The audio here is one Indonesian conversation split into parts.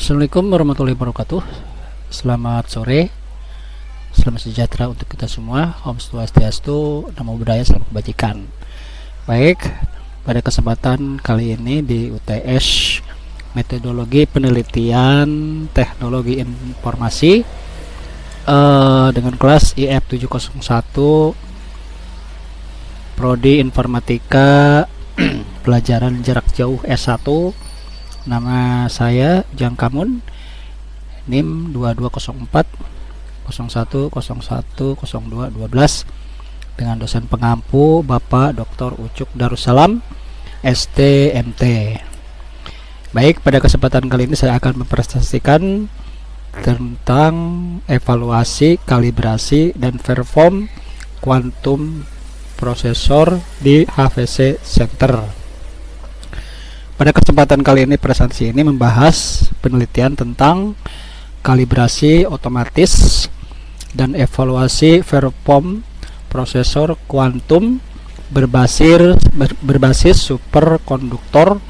Assalamualaikum warahmatullahi wabarakatuh. Selamat sore, selamat sejahtera untuk kita semua. Om Swastiastu, Namo Buddhaya, salam kebajikan. Baik, pada kesempatan kali ini di UTS Metodologi Penelitian Teknologi Informasi dengan kelas IF 701 Prodi Informatika Pelajaran Jarak Jauh S1. Nama saya Jang Kamun, NIM 2204 01 01 02 12 dengan dosen pengampu Bapak Dr. Ucuk Darussalam STMT. Baik, pada kesempatan kali ini saya akan mempresentasikan tentang evaluasi, kalibrasi, dan perform kuantum prosesor di HVC Center. Pada kesempatan kali ini, presentasi ini membahas penelitian tentang kalibrasi otomatis dan evaluasi perform prosesor kuantum berbasis superkonduktor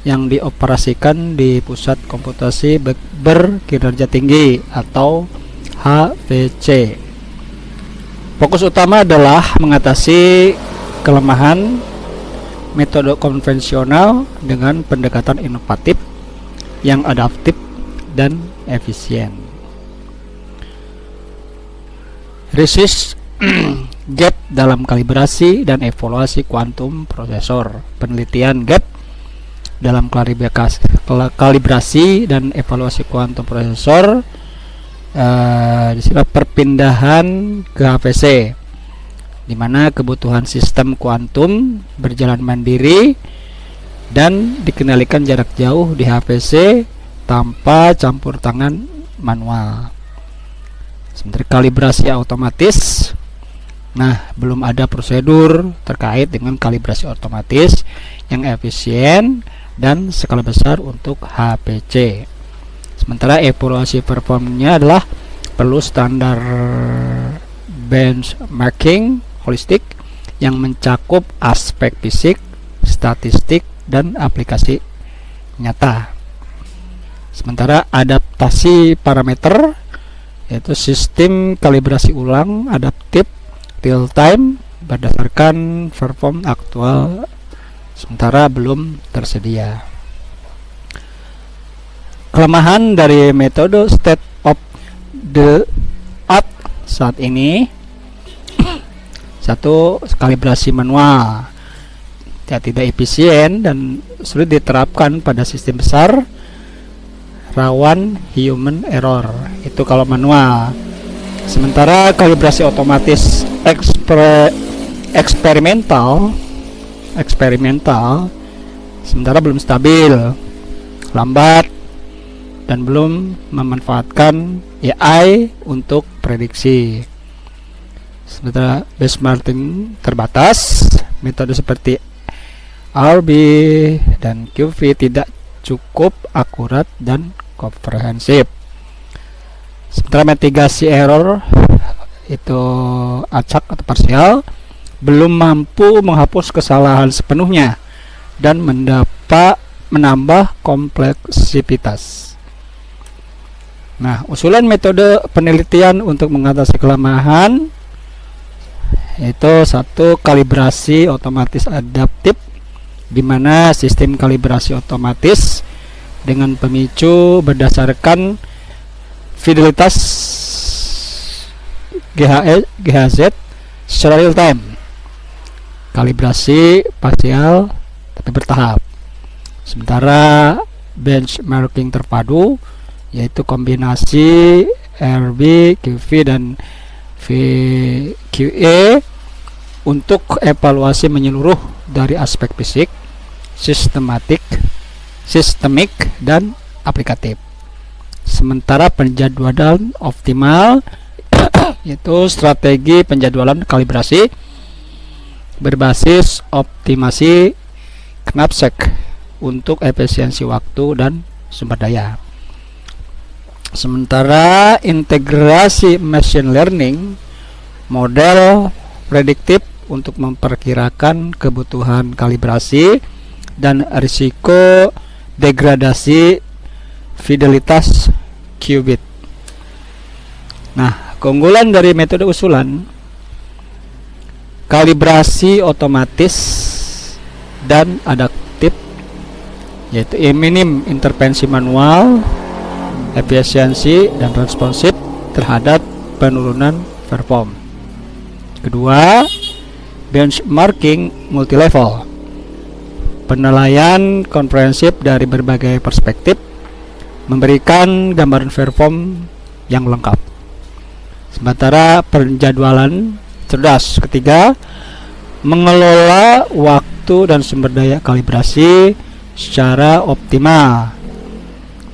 yang dioperasikan di pusat komputasi berkinerja tinggi atau HPC. Fokus utama adalah mengatasi kelemahan metode konvensional dengan pendekatan inovatif yang adaptif dan efisien. Research gap dalam kalibrasi dan evaluasi kuantum prosesor. Penelitian gap dalam kalibrasi dan evaluasi kuantum prosesor, di sini perpindahan ke HPC, di mana kebutuhan sistem kuantum berjalan mandiri dan dikendalikan jarak jauh di HPC tanpa campur tangan manual. Sementara kalibrasi otomatis, belum ada prosedur terkait dengan kalibrasi otomatis yang efisien dan skala besar untuk HPC. Sementara evaluasi performnya adalah perlu standar benchmarking holistik yang mencakup aspek fisik, statistik, dan aplikasi nyata. Sementara adaptasi parameter yaitu sistem kalibrasi ulang adaptif real time berdasarkan perform aktual sementara belum tersedia. Kelemahan dari metode state of the art saat ini: satu, kalibrasi manual tidak efisien dan sulit diterapkan pada sistem besar, rawan human error. Itu kalau manual. Sementara kalibrasi otomatis eksperimental sementara belum stabil, lambat, dan belum memanfaatkan AI untuk prediksi. Sementara benchmarking terbatas, metode seperti RB dan QV tidak cukup akurat dan komprehensif. Sementara mitigasi error itu acak atau parsial, belum mampu menghapus kesalahan sepenuhnya dan menambah kompleksitas. Usulan metode penelitian untuk mengatasi kelemahan yaitu satu, kalibrasi otomatis adaptif, di mana sistem kalibrasi otomatis dengan pemicu berdasarkan fidelitas GHZ secara real time. Kalibrasi parsial tapi bertahap. Sementara benchmarking terpadu yaitu kombinasi RB, QV, dan VQE untuk evaluasi menyeluruh dari aspek fisik, sistemik, dan aplikatif. Sementara penjadwalan optimal yaitu strategi penjadwalan kalibrasi berbasis optimasi knapsack untuk efisiensi waktu dan sumber daya. Sementara integrasi machine learning model prediktif untuk memperkirakan kebutuhan kalibrasi dan risiko degradasi fidelitas qubit. Nah, keunggulan dari metode usulan, kalibrasi otomatis dan adaptif, yaitu minim intervensi manual, efisiensi dan responsif terhadap penurunan perform. Kedua, benchmarking multilevel, penilaian komprehensif dari berbagai perspektif, memberikan gambaran perform yang lengkap. Sementara penjadwalan cerdas. Ketiga, mengelola waktu dan sumber daya kalibrasi secara optimal,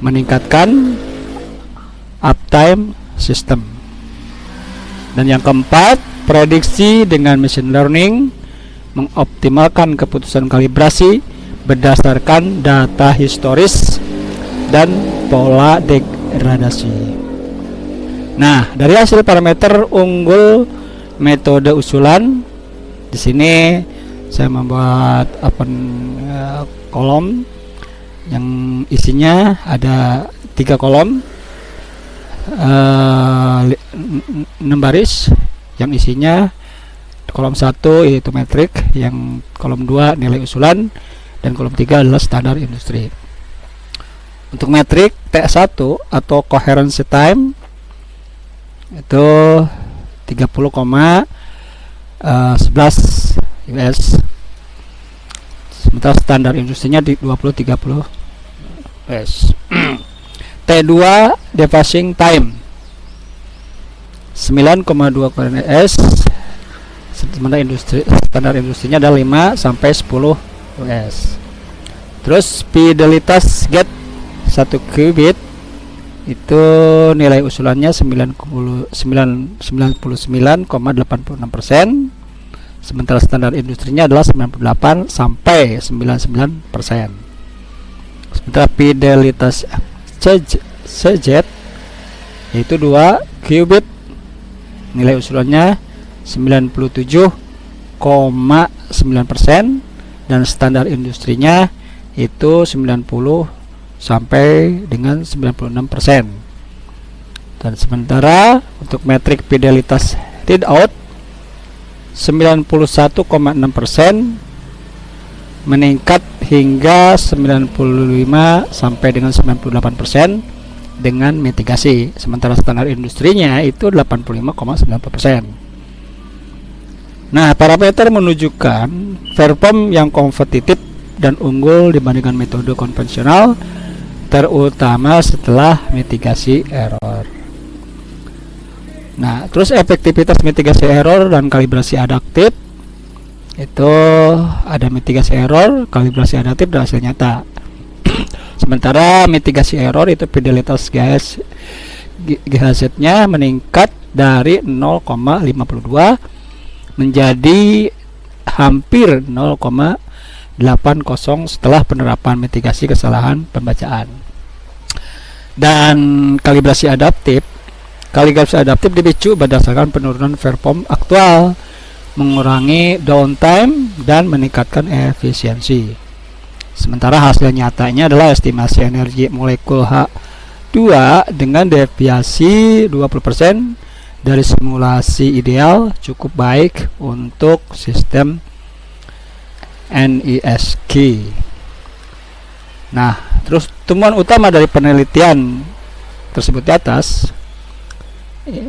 meningkatkan uptime sistem. Dan yang keempat, prediksi dengan machine learning, mengoptimalkan keputusan kalibrasi berdasarkan data historis dan pola degradasi. Nah, dari hasil parameter unggul metode usulan, di sini saya membuat kolom yang isinya ada 3 kolom, 6 baris, yang isinya kolom 1 yaitu metrik, yang kolom 2 nilai usulan, dan kolom 3 adalah standar industri. Untuk metrik T1 atau coherency time itu 30,11 US, sementara standar industrinya di 20-30 US. T2 dephasing time 9,2 US, sementara standar industrinya adalah 5-10 US. Terus fidelitas gate 1 qubit itu nilai usulannya 99,86%, sementara standar industrinya adalah 98-99%. Sementara fidelitas CZ yaitu 2 qubit, nilai usulannya 97,9%, dan standar industrinya itu 90 sampai dengan 96%. Dan sementara untuk metrik fidelitas readout 91,6% meningkat hingga 95 sampai dengan 98% dengan mitigasi, sementara standar industrinya itu 85,9%. Nah, parameter menunjukkan perform yang kompetitif dan unggul dibandingkan metode konvensional, terutama setelah mitigasi error. Nah, terus efektivitas mitigasi error dan kalibrasi adaptif, itu ada mitigasi error, kalibrasi adaptif, dan hasil nyata. Sementara mitigasi error itu fidelitas GHZ-nya meningkat dari 0,52 menjadi hampir 0,80 setelah penerapan mitigasi kesalahan pembacaan. Dan kalibrasi adaptif dipicu berdasarkan penurunan perform aktual, mengurangi downtime dan meningkatkan efisiensi. Sementara hasil nyatanya adalah estimasi energi molekul H2 dengan deviasi 20% dari simulasi ideal, cukup baik untuk sistem NISQ. Nah, terus temuan utama dari penelitian tersebut di atas,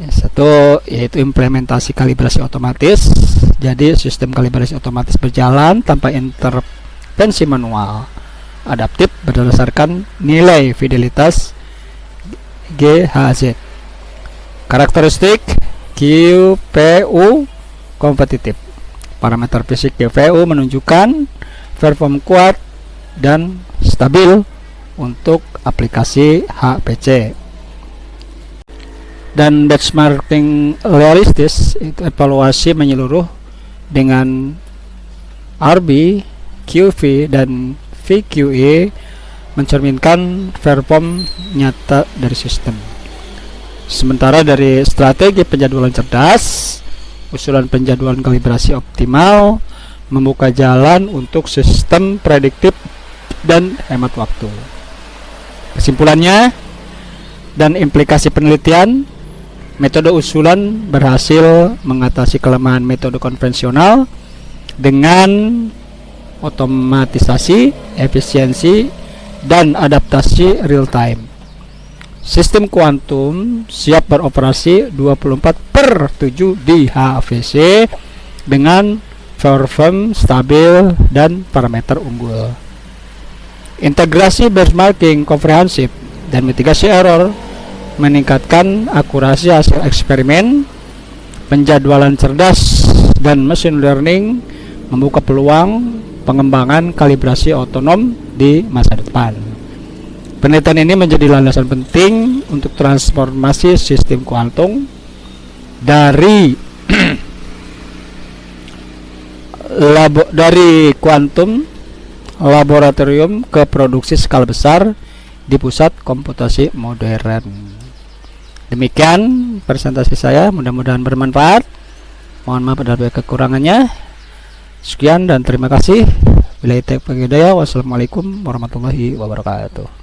satu yaitu implementasi kalibrasi otomatis. Jadi sistem kalibrasi otomatis berjalan tanpa intervensi manual, adaptif berdasarkan nilai fidelitas GHZ. Karakteristik QPU kompetitif. Parameter fisik QPU menunjukkan perform kuat dan stabil untuk aplikasi HPC. Dan benchmarking realistis itu evaluasi menyeluruh dengan RB, QV, dan VQE mencerminkan perform nyata dari sistem. Sementara dari strategi penjadwalan cerdas, usulan penjadwalan kalibrasi optimal membuka jalan untuk sistem prediktif dan hemat waktu. Kesimpulannya dan implikasi penelitian, metode usulan berhasil mengatasi kelemahan metode konvensional dengan otomatisasi, efisiensi, dan adaptasi real time. Sistem kuantum siap beroperasi 24/7 di HPC dengan perform stabil dan parameter unggul. Integrasi benchmarking komprehensif dan mitigasi error meningkatkan akurasi hasil eksperimen. Penjadwalan cerdas dan machine learning membuka peluang pengembangan kalibrasi otonom di masa depan. Penelitian ini menjadi landasan penting untuk transformasi sistem kuantum dari dari kuantum laboratorium ke produksi skala besar di pusat komputasi modern. Demikian presentasi saya, mudah-mudahan bermanfaat. Mohon maaf apabila kekurangannya. Sekian dan terima kasih. Wassalamualaikum warahmatullahi wabarakatuh.